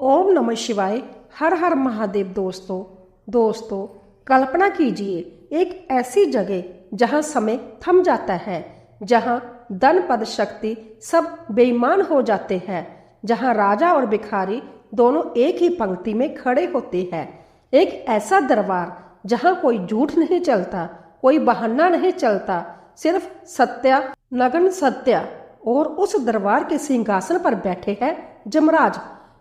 ओम नमः शिवाय। हर हर महादेव। दोस्तों कल्पना कीजिए एक ऐसी जगह जहां समय थम जाता है, जहां धन पद शक्ति सब बेईमान हो जाते हैं, जहां राजा और भिखारी दोनों एक ही पंक्ति में खड़े होते हैं। एक ऐसा दरबार जहां कोई झूठ नहीं चलता, कोई बहाना नहीं चलता, सिर्फ सत्य, नग्न सत्य। और उस दरबार के सिंहासन पर बैठे हैं जमराज,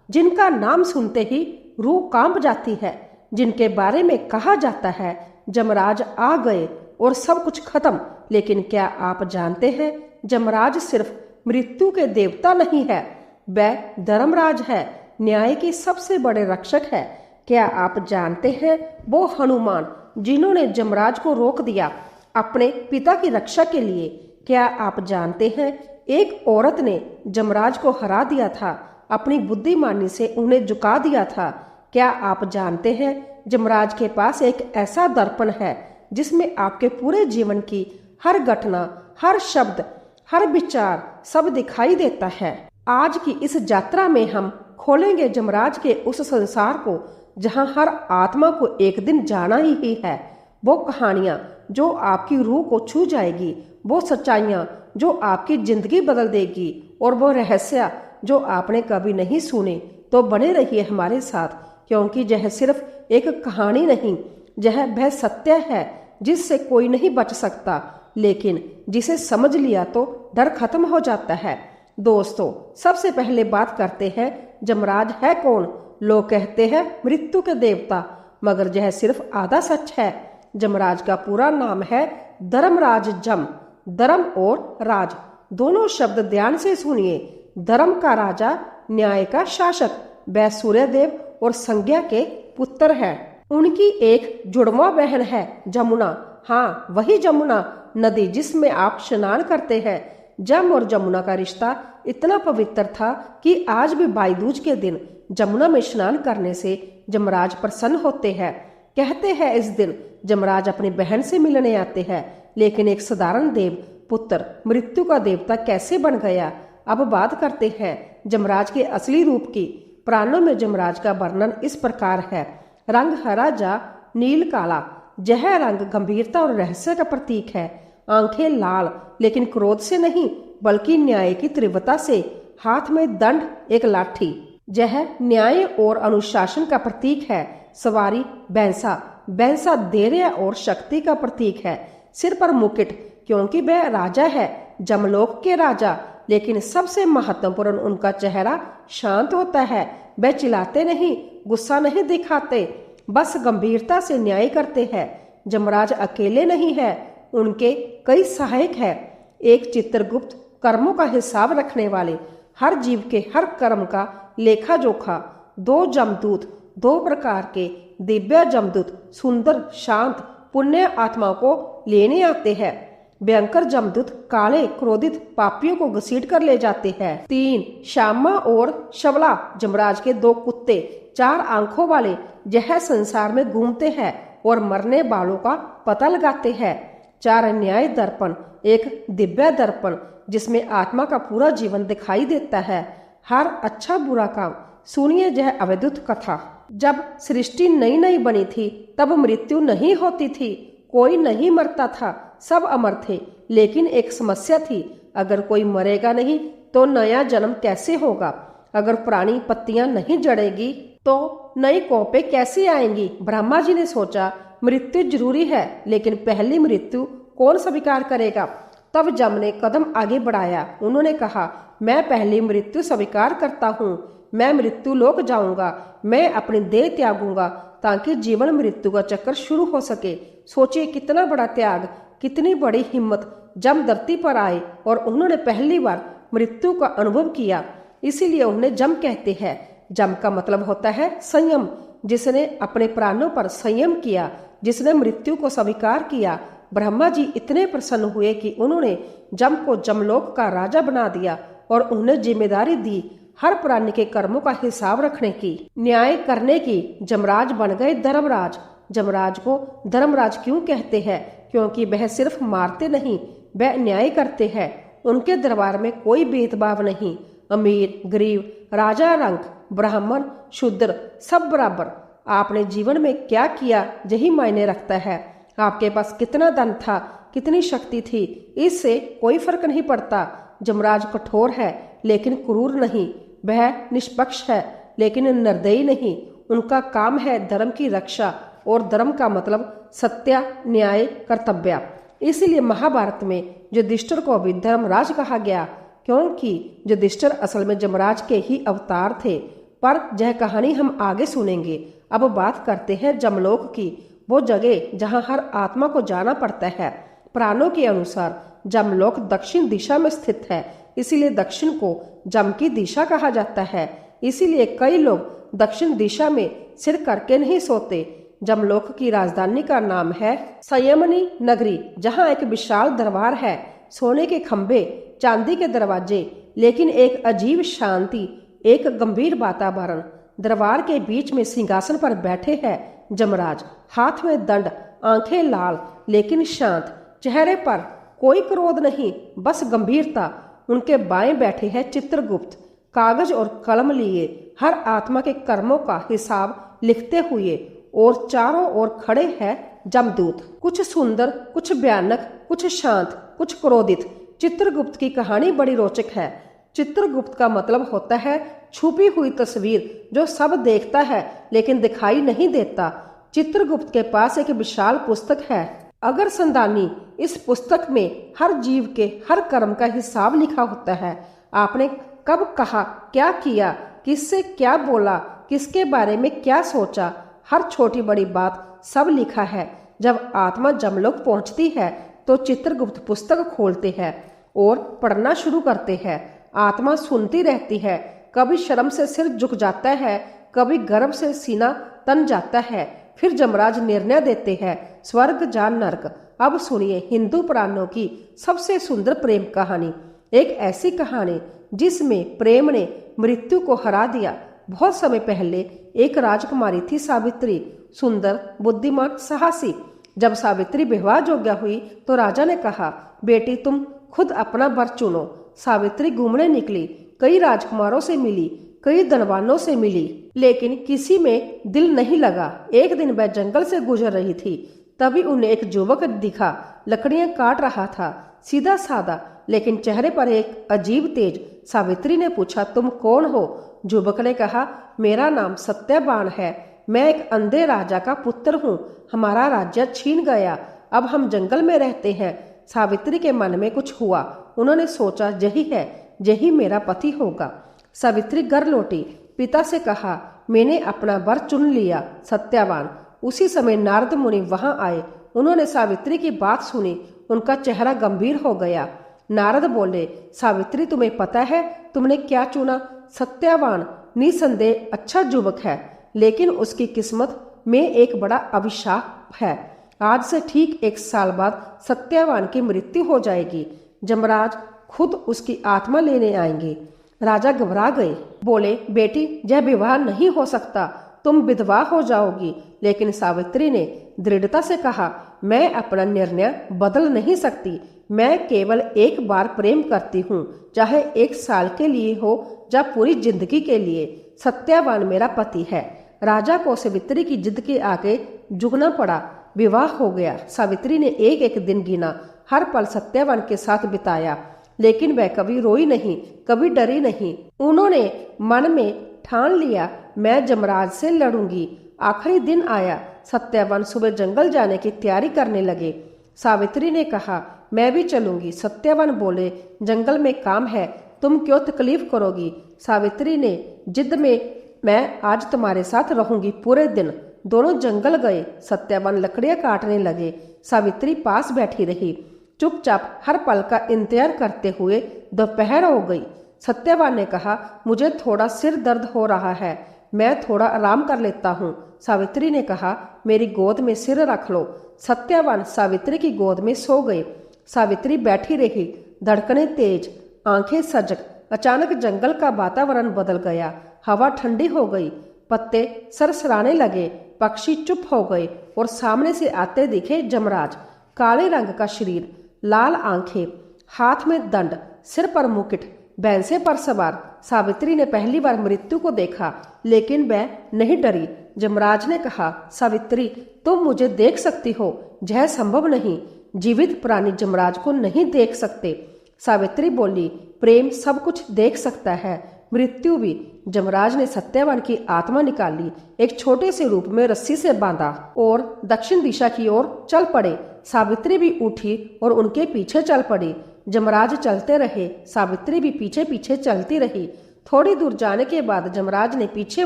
जिनका नाम सुनते ही रूह कांप जाती है, जिनके बारे में कहा जाता है जमराज आ गए और सब कुछ खत्म। लेकिन क्या आप जानते हैं, जमराज सिर्फ मृत्यु के देवता नहीं है, वह धर्मराज है, न्याय के सबसे बड़े रक्षक है। क्या आप जानते हैं वो हनुमान जिन्होंने जमराज को रोक दिया अपने पिता की रक्षा के लिए? क्या आप जानते हैं एक औरत ने जमराज को हरा दिया था, अपनी बुद्धिमानी से उन्हें झुका दिया था? क्या आप जानते हैं जमराज के पास एक ऐसा दर्पण है जिसमें आपके पूरे जीवन की हर घटना, हर शब्द, हर विचार सब दिखाई देता है। आज की इस यात्रा में हम खोलेंगे जमराज के उस संसार को जहां हर आत्मा को एक दिन जाना ही है। वो कहानियां जो आपकी रूह को छू जाएगी, वो सच्चाइयां जो आपकी जिंदगी बदल देगी, और वो रहस्य जो आपने कभी नहीं सुने। तो बने रहिए हमारे साथ, क्योंकि यह सिर्फ एक कहानी नहीं, यह वह सत्य है जिससे कोई नहीं बच सकता, लेकिन जिसे समझ लिया तो डर खत्म हो जाता है। दोस्तों, सबसे पहले बात करते हैं जमराज है कौन। लोग कहते हैं मृत्यु के देवता, मगर यह सिर्फ आधा सच है। जमराज का पूरा नाम है धर्मराज जम। धर्म और राज दोनों शब्द ध्यान से सुनिए। धर्म का राजा, न्याय का शासक। वह सूर्यदेव और संज्ञा के पुत्र है। उनकी एक जुड़वा बहन है जमुना। हाँ, वही जमुना नदी जिसमें आप स्नान करते हैं। जम और जमुना का रिश्ता इतना पवित्र था कि आज भी भाई दूज के दिन जमुना में स्नान करने से जमराज प्रसन्न होते हैं। कहते हैं इस दिन जमराज अपनी बहन से मिलने आते हैं। लेकिन एक साधारण देव पुत्र मृत्यु का देवता कैसे बन गया? अब बात करते हैं जमराज के असली रूप की। पुराणों में जमराज का वर्णन इस प्रकार है। रंग हरा जा नील काला, यह रंग गंभीरता और रहस्य का प्रतीक है। आंखें लाल, लेकिन क्रोध से नहीं बल्कि न्याय की तीव्रता से। हाथ में दंड, एक लाठी, यह न्याय और अनुशासन का प्रतीक है। सवारी बैंसा, बैंसा धैर्य और शक्ति का प्रतीक है। सिर पर मुकुट, क्योंकि वह राजा है, जमलोक के राजा। लेकिन सबसे महत्वपूर्ण, उनका चेहरा शांत होता है। वह चिल्लाते नहीं, गुस्सा नहीं दिखाते, बस गंभीरता से न्याय करते हैं। जमराज अकेले नहीं है, उनके कई सहायक हैं। एक चित्रगुप्त, कर्मों का हिसाब रखने वाले, हर जीव के हर कर्म का लेखा जोखा। दो जमदूत, दो प्रकार के दिव्य जमदूत, सुंदर शांत पुण्य आत्माओं को लेने आते हैं। भयंकर जमदूत काले क्रोधित पापियों को घसीट कर ले जाते हैं। 3 श्यामा और शवला, जमराज के 2 कुत्ते, 4 आंखों वाले, यह संसार में घूमते हैं और मरने वालों का पता लगाते हैं। 4 न्याय दर्पण, एक दिव्य दर्पण जिसमें आत्मा का पूरा जीवन दिखाई देता है, हर अच्छा बुरा काम। सुनिए यह अवधूत कथा। जब सृष्टि नई नई बनी थी तब मृत्यु नहीं होती थी, कोई नहीं मरता था, सब अमर थे। लेकिन एक समस्या थी, अगर कोई मरेगा नहीं तो नया जन्म कैसे होगा? अगर पुरानी पत्तियां नहीं जड़ेगी तो नई कोपे कैसे आएंगी? ब्रह्मा जी ने सोचा मृत्यु जरूरी है, लेकिन पहली मृत्यु कौन स्वीकार करेगा? तब जम ने कदम आगे बढ़ाया। उन्होंने कहा, मैं पहली मृत्यु स्वीकार करता हूँ। मैं मृत्यु लोक जाऊंगा, मैं अपनी देह त्यागूंगा ताकि जीवन मृत्यु का चक्कर शुरू हो सके। सोचिए कितना बड़ा त्याग, कितनी बड़ी हिम्मत। जम धरती पर आए और उन्होंने पहली बार मृत्यु का अनुभव किया, इसीलिए उन्हें जम कहते हैं। जम का मतलब होता है संयम। जिसने अपने प्राणों पर संयम किया, जिसने मृत्यु को स्वीकार किया। ब्रह्मा जी इतने प्रसन्न हुए कि उन्होंने जम को जमलोक का राजा बना दिया और उन्हें जिम्मेदारी दी हर प्राणी के कर्मों का हिसाब रखने की, न्याय करने की। जमराज बन गए धर्मराज। जमराज को धर्मराज क्यों कहते हैं? क्योंकि वह सिर्फ मारते नहीं, वह न्याय करते हैं। उनके दरबार में कोई भेदभाव नहीं, अमीर गरीब, राजा रंक ब्राह्मण शूद्र सब बराबर। आपने जीवन में क्या किया यही मायने रखता है। आपके पास कितना धन था, कितनी शक्ति थी, इससे कोई फर्क नहीं पड़ता। जमराज कठोर है लेकिन क्रूर नहीं, वह निष्पक्ष है लेकिन निर्दयी नहीं। उनका काम है धर्म की रक्षा, और धर्म का मतलब सत्य, न्याय, कर्तव्य। इसीलिए महाभारत में युधिष्ठिर को भी धर्मराज कहा गया, क्योंकि युधिष्ठिर असल में जमराज के ही अवतार थे। पर यह कहानी हम आगे सुनेंगे। अब बात करते हैं जमलोक की, वो जगह जहां हर आत्मा को जाना पड़ता है। पुराणों के अनुसार जमलोक दक्षिण दिशा में स्थित है, इसीलिए दक्षिण को जम की दिशा कहा जाता है। इसीलिए कई लोग दक्षिण दिशा में सिर करके नहीं सोते। जमलोक की राजधानी का नाम है संयमनी नगरी, जहां एक विशाल दरबार है, सोने के खंभे, चांदी के दरवाजे, लेकिन एक अजीब शांति, एक गंभीर वातावरण। दरबार के बीच में सिंहासन पर बैठे हैं जमराज, हाथ में दंड, आंखें लाल लेकिन शांत, चेहरे पर कोई क्रोध नहीं, बस गंभीरता। उनके बाएं बैठे हैं चित्रगुप्त, कागज और कलम लिए, हर आत्मा के कर्मों का हिसाब लिखते हुए। और चारों ओर खड़े हैं जमदूत, कुछ सुंदर, कुछ भयानक, कुछ शांत, कुछ क्रोधित। चित्रगुप्त की कहानी बड़ी रोचक है। चित्रगुप्त का मतलब होता है छुपी हुई तस्वीर, जो सब देखता है लेकिन दिखाई नहीं देता। चित्रगुप्त के पास एक विशाल पुस्तक है अगर संदानी। इस पुस्तक में हर जीव के हर कर्म का हिसाब लिखा होता है। आपने कब कहा, क्या किया, किससे क्या बोला, किसके बारे में क्या सोचा, हर छोटी बड़ी बात सब लिखा है। जब आत्मा जमलोक पहुंचती है तो चित्रगुप्त पुस्तक खोलते हैं और पढ़ना शुरू करते हैं। आत्मा सुनती रहती है, कभी शर्म से सिर झुक जाता है, कभी गर्व से सीना तन जाता है। फिर जमराज निर्णय देते हैं, स्वर्ग या नर्क। अब सुनिए हिंदू पुराणों की सबसे सुंदर प्रेम कहानी, एक ऐसी कहानी जिसमें प्रेम ने मृत्यु को हरा दिया। बहुत समय पहले एक राजकुमारी थी सावित्री, सुंदर, बुद्धिमान, साहसी। जब सावित्री विवाह योग्य हुई तो राजा ने कहा, बेटी तुम खुद अपना वर चुनो। सावित्री घूमने निकली, कई राजकुमारों से मिली, कई धनवानों से मिली, लेकिन किसी में दिल नहीं लगा। एक दिन वह जंगल से गुजर रही थी, तभी उन्हें एक युवक दिखा, लकड़ियां काट रहा था, सीधा साधा लेकिन चेहरे पर एक अजीब तेज। सावित्री ने पूछा, तुम कौन हो? युवक ने कहा, मेरा नाम सत्यवान है, मैं एक अंधे राजा का पुत्र हूँ, हमारा राज्य छीन गया, अब हम जंगल में रहते हैं। सावित्री के मन में कुछ हुआ, उन्होंने सोचा यही है, यही मेरा पति होगा। सावित्री घर लौटी, पिता से कहा, मैंने अपना वर चुन लिया, सत्यवान। उसी समय नारद मुनि वहां आए, उन्होंने सावित्री की बात सुनी, उनका चेहरा गंभीर हो गया। नारद बोले, सावित्री तुम्हें पता है तुमने क्या चुना? सत्यवान निसंदेह अच्छा युवक है, लेकिन उसकी किस्मत में एक बड़ा अभिशाप है। आज से ठीक 1 साल बाद सत्यवान की मृत्यु हो जाएगी। जमराज खुद उसकी आत्मा लेने आएंगे। राजा घबरा गए, बोले, बेटी यह विवाह नहीं हो सकता, तुम विधवा हो जाओगी। लेकिन सावित्री ने दृढ़ता से कहा, मैं अपना निर्णय बदल नहीं सकती, मैं केवल एक बार प्रेम करती हूँ, चाहे 1 साल के लिए हो या पूरी जिंदगी के लिए। सत्यवान मेरा पति है। राजा को सावित्री की जिद के आगे झुकना पड़ा। विवाह हो गया। सावित्री ने एक एक दिन गिना, हर पल सत्यवान के साथ बिताया, लेकिन वह कभी रोई नहीं, कभी डरी नहीं। उन्होंने मन में ठान लिया, मैं जमराज से लड़ूंगी। आखिरी दिन आया, सत्यवान सुबह जंगल जाने की तैयारी करने लगे। सावित्री ने कहा, मैं भी चलूंगी। सत्यवान बोले, जंगल में काम है, तुम क्यों तकलीफ करोगी? सावित्री ने जिद में, मैं आज तुम्हारे साथ रहूंगी पूरे दिन। दोनों जंगल गए। सत्यवान लकड़ियां काटने लगे, सावित्री पास बैठी रही, चुपचाप हर पल का इंतजार करते हुए। दोपहर हो गई। सत्यवान ने कहा, मुझे थोड़ा सिर दर्द हो रहा है, मैं थोड़ा आराम कर लेता हूँ। सावित्री ने कहा, मेरी गोद में सिर रख लो। सत्यवान सावित्री की गोद में सो गए। सावित्री बैठी रही, धड़कनें तेज, आंखें सजग। अचानक जंगल का वातावरण बदल गया, हवा ठंडी हो गई, पत्ते सरसराने लगे, पक्षी चुप हो गए और सामने से आते दिखे जमराज। काले रंग का शरीर, लाल आंखें, हाथ में दंड, सिर पर मुकुट, भैंसे पर सवार सावित्री ने पहली बार मृत्यु को देखा, लेकिन वह नहीं डरी। यमराज ने कहा, सावित्री तुम मुझे देख सकती हो। यह संभव नहीं, जीवित प्राणी यमराज को नहीं देख सकते। सावित्री बोली, प्रेम सब कुछ देख सकता है, मृत्यु भी। यमराज ने सत्यवान की आत्मा निकाली, एक छोटे से रूप में रस्सी से बांधा और दक्षिण दिशा की ओर चल पड़े। सावित्री भी उठी और उनके पीछे चल पड़ी। यमराज चलते रहे, सावित्री भी पीछे पीछे चलती रही। थोड़ी दूर जाने के बाद यमराज ने पीछे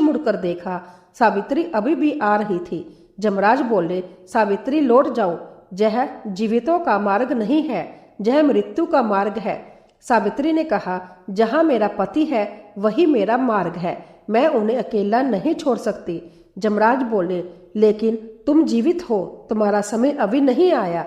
मुड़कर देखा, सावित्री अभी भी आ रही थी। यमराज बोले, सावित्री लौट जाओ, यह जीवितों का मार्ग नहीं है, यह मृत्यु का मार्ग है। सावित्री ने कहा, जहाँ मेरा पति है वही मेरा मार्ग है, मैं उन्हें अकेला नहीं छोड़ सकती। यमराज बोले, लेकिन तुम जीवित हो, तुम्हारा समय अभी नहीं आया।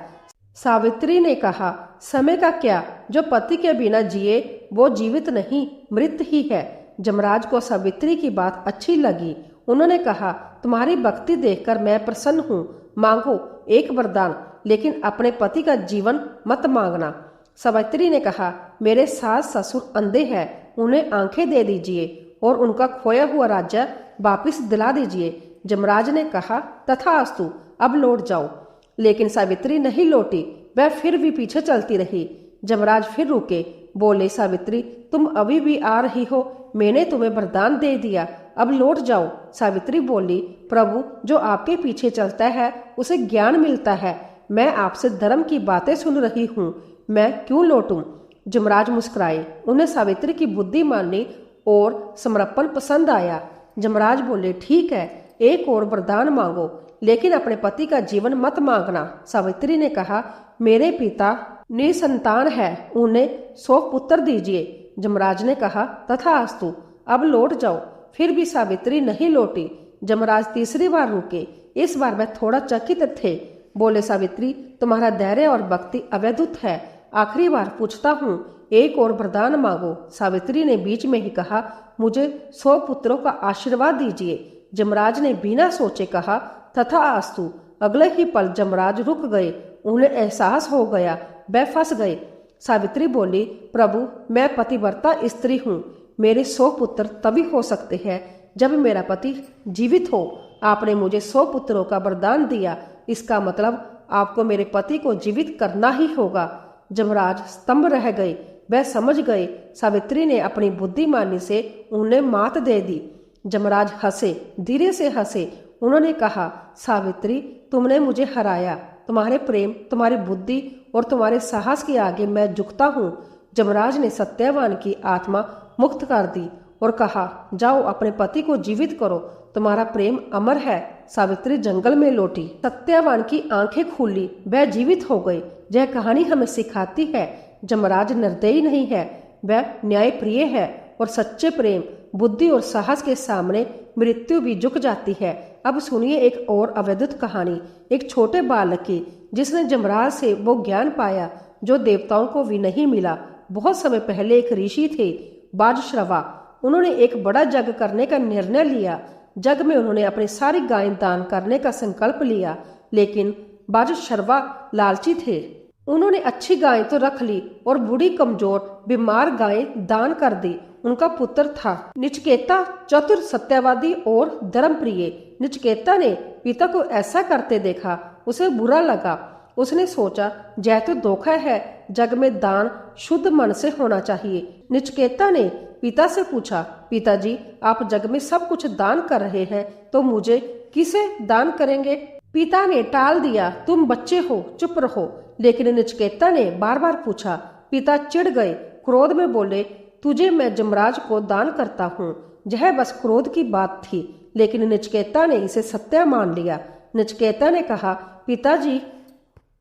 सावित्री ने कहा, समय का क्या, जो पति के बिना जिए वो जीवित नहीं, मृत ही है। यमराज को सावित्री की बात अच्छी लगी। उन्होंने कहा, तुम्हारी भक्ति देखकर मैं प्रसन्न हूँ, मांगो एक वरदान, लेकिन अपने पति का जीवन मत मांगना। सावित्री ने कहा, मेरे सास ससुर अंधे हैं, उन्हें आंखें दे दीजिए और उनका खोया हुआ राज्य वापिस दिला दीजिए। यमराज ने कहा, तथास्तु, अब लौट जाओ। लेकिन सावित्री नहीं लौटी, वह फिर भी पीछे चलती रही। यमराज फिर रुके, बोले, सावित्री तुम अभी भी आ रही हो, मैंने तुम्हें वरदान दे दिया, अब लौट जाओ। सावित्री बोली, प्रभु जो आपके पीछे चलता है उसे ज्ञान मिलता है, मैं आपसे धर्म की बातें सुन रही हूँ, मैं क्यों लौटूं? यमराज मुस्कुराए, उन्हें सावित्री की बुद्धि माननी और समर्पण पसंद आया। यमराज बोले, ठीक है, एक और वरदान मांगो, लेकिन अपने पति का जीवन मत मांगना। सावित्री ने कहा, मेरे पिता निसंतान है, उन्हें 100 पुत्र दीजिए। यमराज ने कहा, तथास्तु, अब लौट जाओ। फिर भी सावित्री नहीं लौटी। यमराज तीसरी बार रुके, इस बार वह थोड़ा चकित थे। बोले, सावित्री तुम्हारा धैर्य और भक्ति अवैधुत है, आखिरी बार पूछता हूँ, एक और वरदान मांगो। सावित्री ने बीच में ही कहा, मुझे 100 पुत्रों का आशीर्वाद दीजिए। यमराज ने बिना सोचे कहा, तथास्तु। अगले ही पल यमराज रुक गए, उन्हें एहसास हो गया वह फंस गए। सावित्री बोली, प्रभु मैं पतिव्रता स्त्री हूँ, मेरे 100 पुत्र तभी हो सकते हैं जब मेरा पति जीवित हो। आपने मुझे 100 पुत्रों का वरदान दिया, इसका मतलब आपको मेरे पति को जीवित करना ही होगा। यमराज स्तंभ रह गए, वह समझ गए सावित्री ने अपनी बुद्धिमानी से उन्हें मात दे दी। यमराज हंसे, धीरे से हंसे। उन्होंने कहा, सावित्री तुमने मुझे हराया, तुम्हारे प्रेम, तुम्हारी बुद्धि और तुम्हारे साहस के आगे मैं झुकता हूँ। यमराज ने सत्यवान की आत्मा मुक्त कर दी और कहा, जाओ अपने पति को जीवित करो, तुम्हारा प्रेम अमर है। सावित्री जंगल में लौटी, सत्यवान की आंखें खुली, वह जीवित हो गई। यह कहानी हमें सिखाती है, यमराज निर्दयी नहीं है, वह न्यायप्रिय है और सच्चे प्रेम, बुद्धि और साहस के सामने मृत्यु भी झुक जाती है। अब सुनिए एक और अवैधुत कहानी, एक छोटे बालक की, जिसने यमराज से वो ज्ञान पाया जो देवताओं को भी नहीं मिला। बहुत समय पहले एक ऋषि थे, बाजश्रवा। उन्होंने एक बड़ा यज्ञ करने का निर्णय लिया। यज्ञ में उन्होंने अपनी सारी गायें दान करने का संकल्प लिया, लेकिन बाजश्रवा लालची थे। उन्होंने अच्छी गायें तो रख ली और बूढ़ी कमजोर बीमार गायें दान कर दी। उनका पुत्र था नचिकेता, चतुर, सत्यवादी और धर्मप्रिय। नचिकेता ने पिता को ऐसा करते देखा, उसे बुरा लगा। उसने सोचा, यह तो धोखा है, जग में दान शुद्ध मन से होना चाहिए। नचिकेता ने पिता से पूछा, पिताजी आप जग में सब कुछ दान कर रहे हैं, तो मुझे किसे दान करेंगे? पिता ने टाल दिया, तुम बच्चे हो, चुप रहो। लेकिन नचिकेता ने बार बार पूछा। पिता चिढ़ गए, क्रोध में बोले, तुझे मैं यमराज को दान करता हूँ। यह बस क्रोध की बात थी, लेकिन नचिकेता ने इसे सत्य मान लिया। नचिकेता ने कहा, पिताजी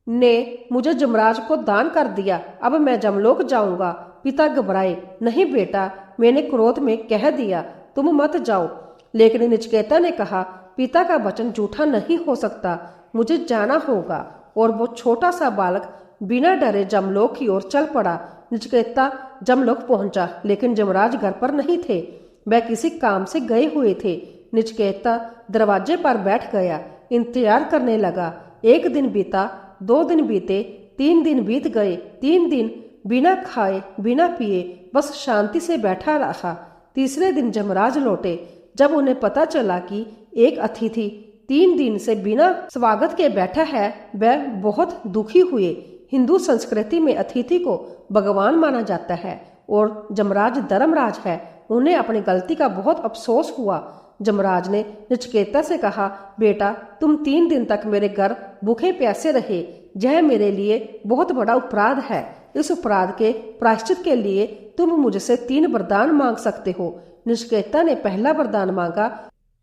ने मुझे यमराज को दान कर दिया, अब मैं जमलोक जाऊंगा। पिता घबराए, नहीं बेटा, मैंने क्रोध में कह दिया, तुम मत जाओ। लेकिन नचिकेता ने कहा, पिता का वचन झूठा नहीं हो सकता, मुझे जाना होगा। और वो छोटा सा बालक बिना डरे जमलोक की ओर चल पड़ा। नचिकेता जमलोक पहुंचा, लेकिन यमराज घर पर नहीं थे, वह किसी काम से गए हुए थे। नचिकेता दरवाजे पर बैठ गया, इंतजार करने लगा। 1 दिन बीता, 2 दिन बीते, 3 दिन बीत गए। 3 दिन बिना खाए बिना पिए बस शांति से बैठा रहा। तीसरे दिन जमराज लौटे। जब उन्हें पता चला कि एक अतिथि 3 दिन से बिना स्वागत के बैठा है, वह बहुत दुखी हुए। हिंदू संस्कृति में अतिथि को भगवान माना जाता है और जमराज धर्मराज है। उन्हें अपनी गलती का बहुत अफसोस हुआ। जमराज ने नचिकेता से कहा, बेटा तुम 3 दिन तक मेरे घर भूखे प्यासे रहे, यह मेरे लिए बहुत बड़ा अपराध है। इस अपराध के प्रायश्चित के लिए तुम मुझसे 3 वरदान मांग सकते हो। नचिकेता ने पहला वरदान मांगा,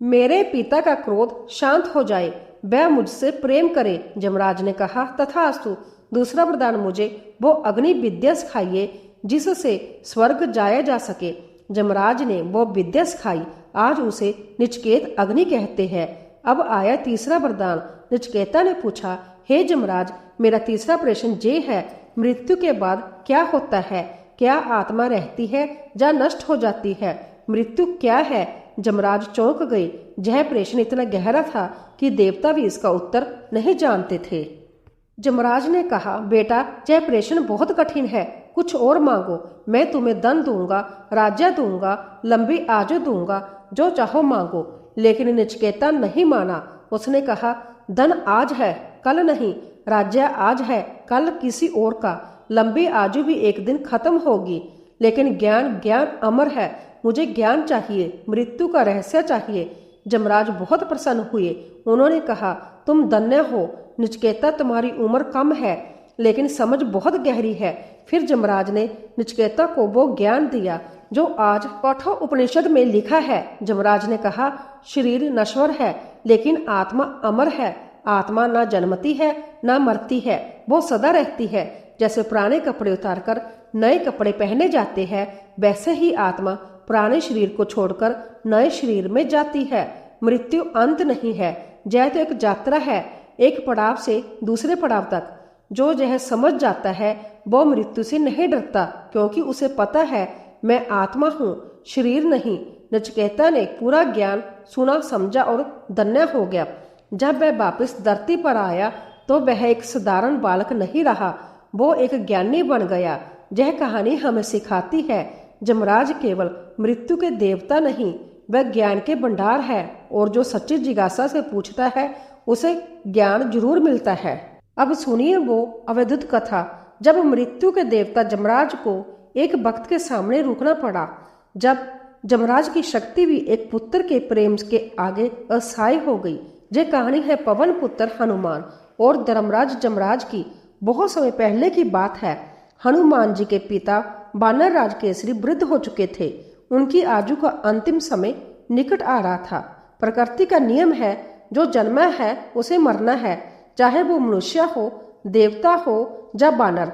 मेरे पिता का क्रोध शांत हो जाए, वह मुझसे प्रेम करे। जमराज ने कहा, तथास्तु। दूसरा वरदान, मुझे वो अग्नि विद्या सिखाइए जिससे स्वर्ग जाया जा सके। जमराज ने वो विद्या सिखाई। आज उसे नचिकेत अग्नि कहते हैं। अब आया तीसरा वरदान। नचिकेता ने पूछा, हे जमराज, मेरा तीसरा प्रश्न ये है, मृत्यु के बाद क्या होता है? क्या आत्मा रहती है या नष्ट हो जाती है? मृत्यु क्या है? जमराज चौंक गए। यह प्रश्न इतना गहरा था कि देवता भी इसका उत्तर नहीं जानते थे। जमराज ने कहा, बेटा यह प्रश्न बहुत कठिन है, कुछ और मांगो। मैं तुम्हें धन दूंगा, राज्य दूंगा, लंबी आयु दूंगा, जो चाहो मांगो। लेकिन नचिकेता नहीं माना। उसने कहा, धन आज है, कल नहीं। राज्य आज है, कल किसी और का। लंबी आयु भी एक दिन खत्म होगी। लेकिन ज्ञान अमर है। मुझे ज्ञान चाहिए, मृत्यु का रहस्य चाहिए। जमराज बहुत प्रसन्न हुए। उन्होंने कहा, तुम धन्य हो नचिकेता, तुम्हारी उम्र कम है लेकिन समझ बहुत गहरी है। फिर जमराज ने नचिकेता को वो ज्ञान दिया जो आज कठोर उपनिषद में लिखा है। जमराज ने कहा, शरीर नश्वर है लेकिन आत्मा अमर है। आत्मा ना जन्मती है ना मरती है, वो सदा रहती है। जैसे पुराने कपड़े उतारकर नए कपड़े पहने जाते हैं, वैसे ही आत्मा पुराने शरीर को छोड़कर नए शरीर में जाती है। मृत्यु अंत नहीं है, यह तो एक यात्रा है, एक पड़ाव से दूसरे पड़ाव तक। जो यह समझ जाता है वो मृत्यु से नहीं डरता, क्योंकि उसे पता है मैं आत्मा हूँ, शरीर नहीं। नचिकेता ने पूरा ज्ञान सुना, समझा और धन्य हो गया। जब वह वापस धरती पर आया तो वह एक साधारण बालक नहीं रहा, वो एक ज्ञानी बन गया। यह कहानी हमें सिखाती है, जमराज केवल मृत्यु के देवता नहीं, वह ज्ञान के भंडार है और जो सच्ची जिज्ञासा से पूछता है उसे ज्ञान जरूर मिलता है। अब सुनिए वो अवधूत कथा। जब मृत्यु के देवता जमराज को एक भक्त के सामने रुकना पड़ा, जब जमराज की शक्ति भी एक पुत्र के प्रेम के आगे असहाय हो गई। यह कहानी है पवन पुत्र हनुमान और धर्मराज जमराज की। बहुत समय पहले की बात है। हनुमान जी के पिता वानर राज केसरी वृद्ध हो चुके थे। उनकी आयु का अंतिम समय निकट आ रहा था। प्रकृति का नियम है, जो जन्मा है उसे मरना है, चाहे वो मनुष्य हो, देवता हो या वानर।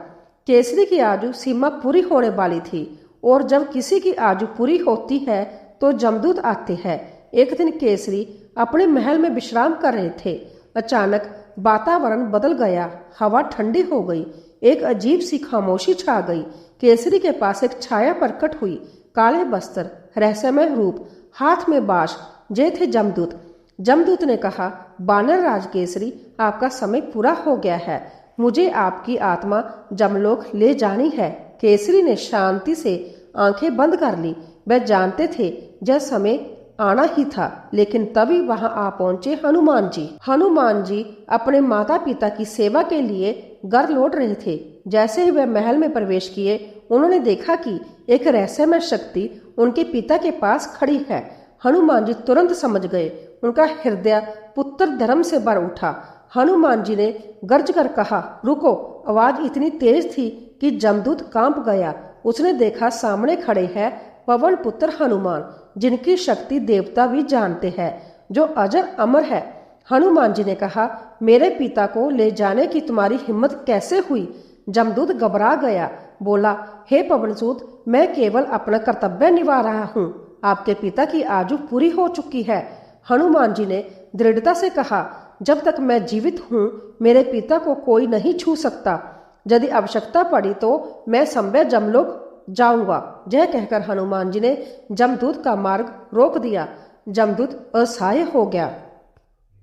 केसरी की आयु सीमा पूरी होने वाली थी और जब किसी की आयु पूरी होती है तो जमदूत आते हैं। एक दिन केसरी अपने महल में विश्राम कर रहे थे। अचानक वातावरण बदल गया, हवा ठंडी हो गई, एक अजीब सी खामोशी छा गई। केसरी के पास एक छाया प्रकट हुई, काले वस्त्र, रहस्यमय रूप, हाथ में बाँस। ये थे जमदूत। जमदूत ने कहा, वानर राज केसरी, आपका समय पूरा हो गया है, मुझे आपकी आत्मा जमलोक ले जानी है। केसरी ने शांति से आंखें बंद कर ली। वह जानते थे यह समय आना ही था, लेकिन तभी वहां आ पहुंचे हनुमान जी। हनुमान जी अपने माता पिता की सेवा के लिए घर लौट रहे थे। जैसे ही वह महल में प्रवेश किए, उन्होंने देखा कि एक रहस्यमय शक्ति उनके पिता के पास खड़ी है। हनुमान जी तुरंत समझ गए। उनका हृदय पुत्र धर्म से भर उठा। हनुमान जी ने गर्ज कर कहा, रुको। आवाज इतनी तेज थी कि जमदूत कांप गया। उसने देखा सामने खड़े हैं पवन पुत्र हनुमान, जिनकी शक्ति देवता भी जानते हैं, जो अजर अमर है। हनुमान जी ने कहा, मेरे पिता को ले जाने की तुम्हारी हिम्मत कैसे हुई? जमदूत घबरा गया, बोला, हे पवनसूत, मैं केवल अपना कर्तव्य निभा रहा हूँ। आपके पिता की आयु पूरी हो चुकी है। हनुमान जी ने दृढ़ता से कहा, जब तक मैं जीवित हूँ मेरे पिता को कोई नहीं छू सकता। यदि आवश्यकता पड़ी तो मैं संभव जमलोक जाऊंगा। यह कहकर हनुमान जी ने जमदूत का मार्ग रोक दिया। जमदूत असहाय हो गया।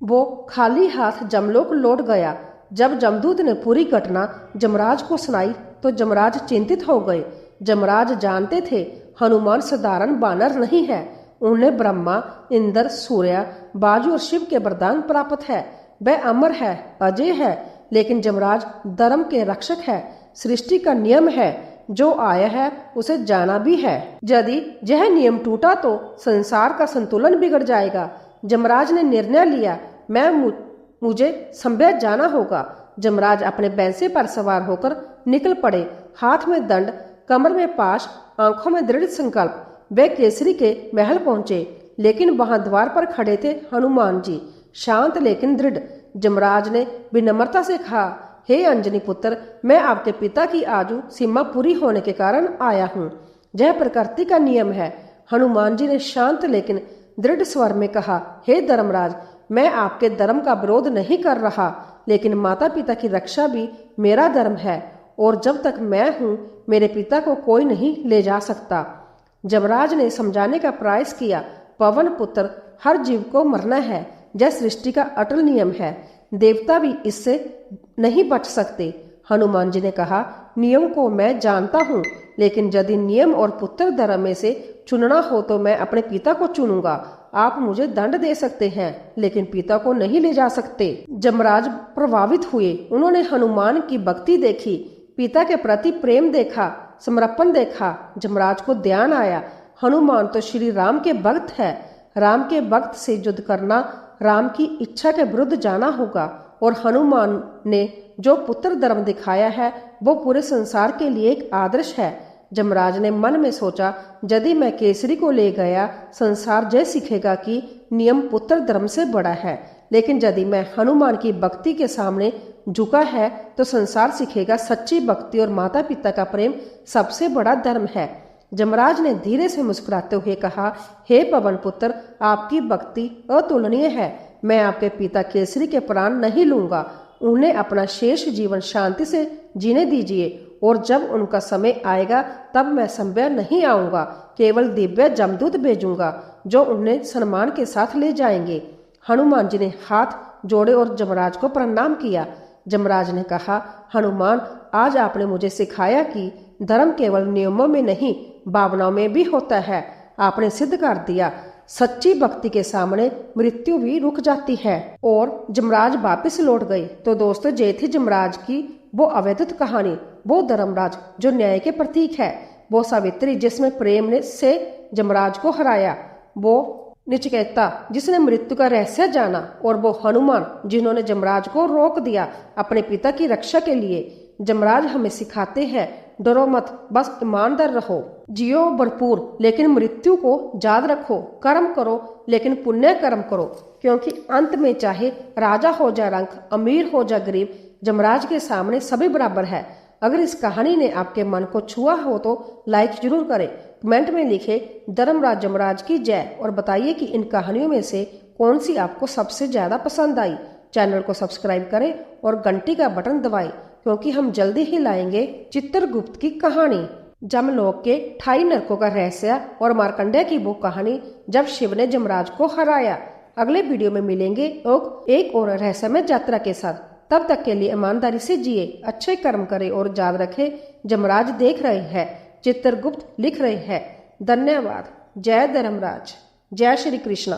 वो खाली हाथ जमलोक लौट गया। जब जमदूत ने पूरी घटना जमराज को सुनाई तो जमराज चिंतित हो गए। जमराज जानते थे हनुमान साधारण बानर नहीं है, उन्हें ब्रह्मा, इंद्र, सूर्य, बाजू और शिव के वरदान प्राप्त है। वह अमर है, अजय है, लेकिन जमराज धर्म के रक्षक है। सृष्टि का नियम है, जो आया है उसे जाना भी है। यदि यह नियम टूटा तो संसार का संतुलन बिगड़ जाएगा। जमराज ने निर्णय लिया, मुझे संभ्य जाना होगा। जमराज अपने बैंसे पर सवार होकर निकल पड़े, हाथ में दंड, कमर में पाश, आंखों में दृढ़ संकल्प। वे केसरी के महल पहुंचे, लेकिन वहां द्वार पर खड़े थे हनुमान जी, शांत लेकिन दृढ़। जमराज ने विनम्रता से कहा, हे अंजनी पुत्र, मैं आपके पिता की आयु सीमा पूरी होने के कारण आया हूँ। यह प्रकृति का नियम है। हनुमान जी ने शांत लेकिन दृढ़ स्वर में कहा, हे धर्मराज, मैं आपके धर्म का विरोध नहीं कर रहा, लेकिन माता पिता की रक्षा भी मेरा धर्म है, और जब तक मैं हूँ मेरे पिता को कोई नहीं ले जा सकता। जमराज ने समझाने का प्रयास किया, पवन पुत्र, हर जीव को मरना है, यह सृष्टि का अटल नियम है, देवता भी इससे नहीं बच सकते। हनुमान जी ने कहा, नियम को मैं जानता हूँ, लेकिन यदि नियम और पुत्र धर्म में से चुनना हो तो मैं अपने पिता को चुनूंगा। आप मुझे दंड दे सकते हैं, लेकिन पिता को नहीं ले जा सकते। जमराज प्रभावित हुए, उन्होंने हनुमान की भक्ति देखी, पिता के प्रति प्रेम देखा, समर्पण देखा। जमराज को ध्यान आया, हनुमान तो श्री राम के भक्त है, राम के भक्त से युद्ध करना राम की इच्छा के विरुद्ध जाना होगा, और हनुमान ने जो पुत्र धर्म दिखाया है वो पूरे संसार के लिए एक आदर्श है। जमराज ने मन में सोचा, यदि मैं केसरी को ले गया, संसार यह सीखेगा कि नियम पुत्र धर्म से बड़ा है, लेकिन यदि मैं हनुमान की भक्ति के सामने झुका है तो संसार सीखेगा सच्ची भक्ति और माता पिता का प्रेम सबसे बड़ा धर्म है। जमराज ने धीरे से मुस्कुराते हुए कहा, हे पवन पुत्र, आपकी भक्ति अतुलनीय है। मैं आपके पिता केसरी के प्राण नहीं लूंगा, उन्हें अपना शेष जीवन शांति से जीने दीजिए, और जब उनका समय आएगा तब मैं संभ्य नहीं आऊंगा, केवल दिव्य जमदूत भेजूंगा जो उन्हें सम्मान के साथ ले जाएंगे। हनुमान जी ने हाथ जोड़े और जमराज को प्रणाम किया। जमराज ने कहा, हनुमान, आज आपने मुझे सिखाया कि धर्म केवल नियमों में नहीं, भावनाओं में भी होता है। आपने सिद्ध कर दिया, सच्ची भक्ति के सामने मृत्यु भी रुक जाती है। और जमराज वापस लौट गए। तो दोस्तों, ये थी जमराज की वो अवैध कहानी, वो धर्मराज जो न्याय के प्रतीक है, वो सावित्री जिसमें प्रेम ने से जमराज को हराया, वो नचिकेता जिसने मृत्यु का रहस्य जाना, और वो हनुमान जिन्होंने जमराज को रोक दिया अपने पिता की रक्षा के लिए। जमराज हमें सिखाते हैं, डरो मत, बस ईमानदार रहो, जियो भरपूर लेकिन मृत्यु को याद रखो, कर्म करो लेकिन पुण्य कर्म करो, क्योंकि अंत में चाहे राजा हो जा रंक, अमीर हो जा गरीब, जमराज के सामने सभी बराबर है। अगर इस कहानी ने आपके मन को छुआ हो तो लाइक जरूर करें, कमेंट में लिखे धर्मराज जमराज की जय, और बताइए कि इन कहानियों में से कौन सी आपको सबसे ज्यादा पसंद आई। चैनल को सब्सक्राइब करें और घंटी का बटन दबाएं, क्योंकि हम जल्दी ही लाएंगे चित्रगुप्त की कहानी, जमलोक के 28 नरकों का रहस्य, और मार्कंडेय की वो कहानी जब शिव ने जमराज को हराया। अगले वीडियो में मिलेंगे एक और रहस्यमय यात्रा के साथ। तब तक के लिए ईमानदारी से जिए, अच्छे कर्म करें, और याद रखें, जमराज देख रहे हैं, चित्रगुप्त लिख रहे हैं। धन्यवाद। जय धर्मराज, जय श्री कृष्ण।